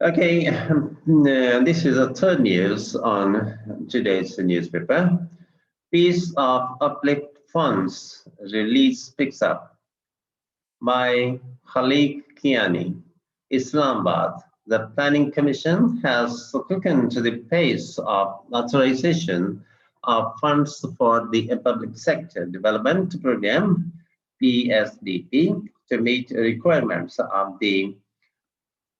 Okay, this is the third news on today's newspaper. Piece of uplift funds release picks up by Khalik Kiani, Islamabad. The Planning Commission has quickened the pace of authorization of funds for the Public Sector Development Program (PSDP) to meet requirements of the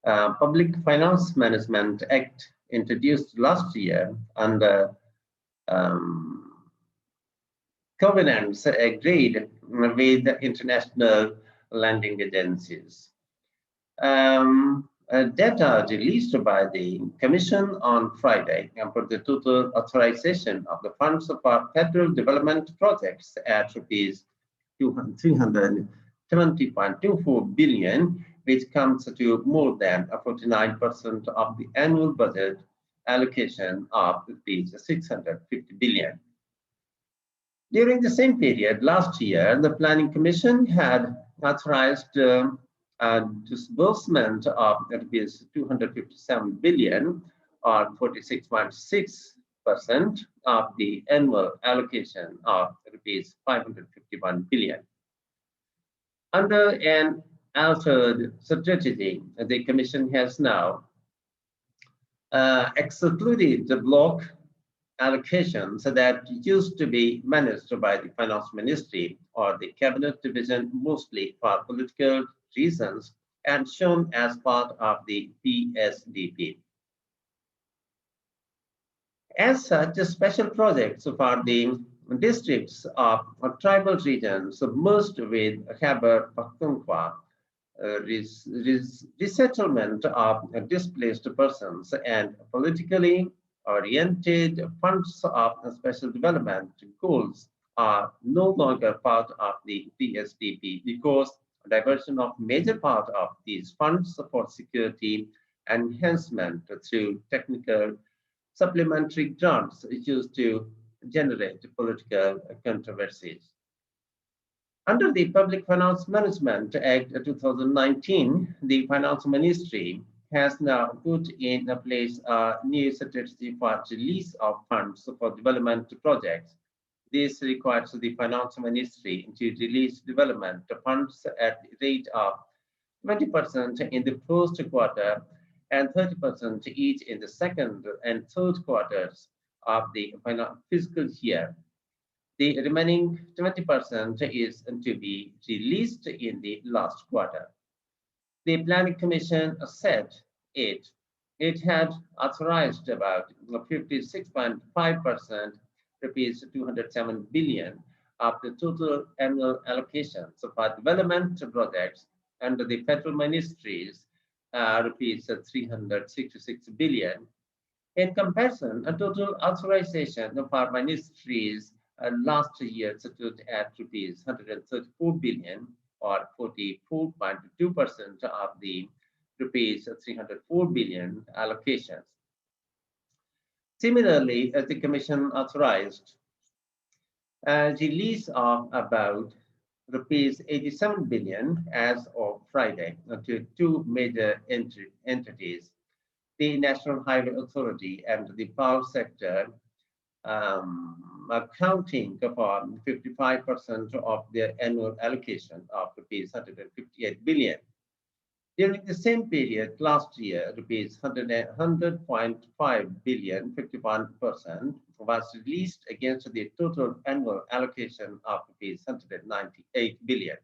Public Finance Management Act introduced last year under um, covenants agreed with international lending agencies. Data released by the Commission on Friday put the total authorization of the funds for federal development projects at rupees 320.24 billion, which comes to more than 49% of the annual budget allocation of rupees 650 billion. During the same period last year, the Planning Commission had authorized a disbursement of rupees 257 billion, or 46.6% of the annual allocation of rupees 551 billion. Under an altered strategy, the Commission has now excluded the block allocations that used to be managed by the Finance Ministry or the Cabinet Division, mostly for political reasons, and shown as part of the PSDP. As such, special projects for the districts of tribal regions merged with Khyber Pakhtunkhwa, resettlement of displaced persons, and politically oriented funds of special development goals are no longer part of the PSDP because diversion of major part of these funds for security enhancement through technical supplementary grants used to generate political controversies. Under the Public Finance Management Act 2019, the Finance Ministry has now put in place a new strategy for release of funds for development projects. This requires the Finance Ministry to release development funds at the rate of 20% in the first quarter and 30% each in the second and third quarters of the fiscal year. The remaining 20% is to be released in the last quarter. The Planning Commission said it had authorized about 56.5%, rupees 207 billion, of the total annual allocations for development projects under the federal ministries, rupees 366 billion. In comparison, a total authorization for ministries last year stood at rupees 134 billion, or 44.2% of the rupees 304 billion allocations. Similarly, as the Commission authorized a release of about rupees 87 billion as of Friday to two major entities, the National Highway Authority and the power sector, accounting for 55% of their annual allocation of rupees 158 billion. During the same period last year, rupees 100.5 billion, 51%, was released against the total annual allocation of rupees 198 billion.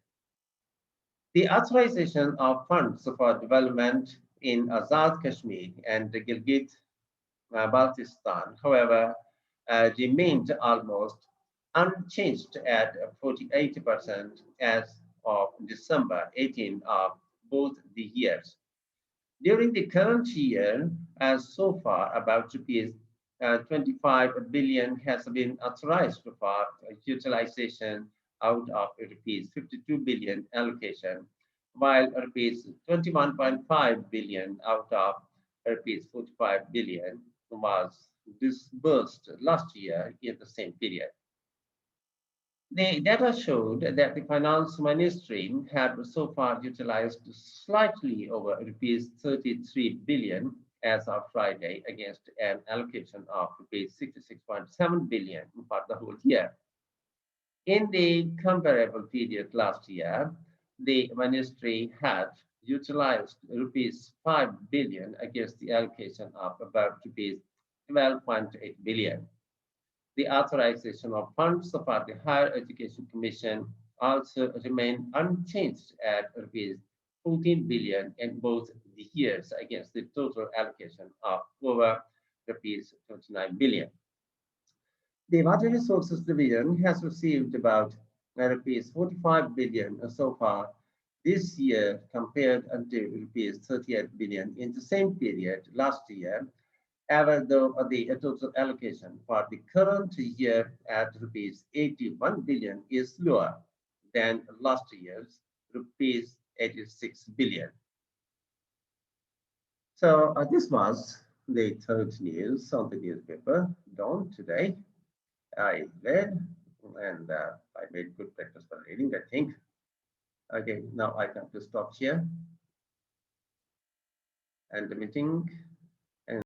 The authorization of funds for development in Azad Kashmir and the Gilgit-Baltistan, however, remained almost unchanged at 48% as of December 18 of both the years. During the current year, as so far, about rupees 25 billion has been authorized for utilization out of rupees 52 billion allocation, while rupees 21.5 billion out of rupees 45 billion was disbursed last year in the same period. The data showed that the finance ministry had so far utilized slightly over rupees 33 billion as of Friday against an allocation of rupees 66.7 billion for the whole year. In the comparable period last year, the ministry had utilized rupees 5 billion against the allocation of about rupees 12.8 billion. The authorization of funds for the Higher Education Commission also remained unchanged at rupees 14 billion in both the years against the total allocation of over rupees 29 billion. The Water Resources Division has received about rupees 45 billion so far this year compared to rupees 38 billion in the same period last year, even though the total allocation for the current year at rupees 81 billion is lower than last year's rupees 86 billion. So this was the third news on the newspaper Dawn today. I read and I made good practice for reading, I think. Okay, now I come to stop here and the meeting.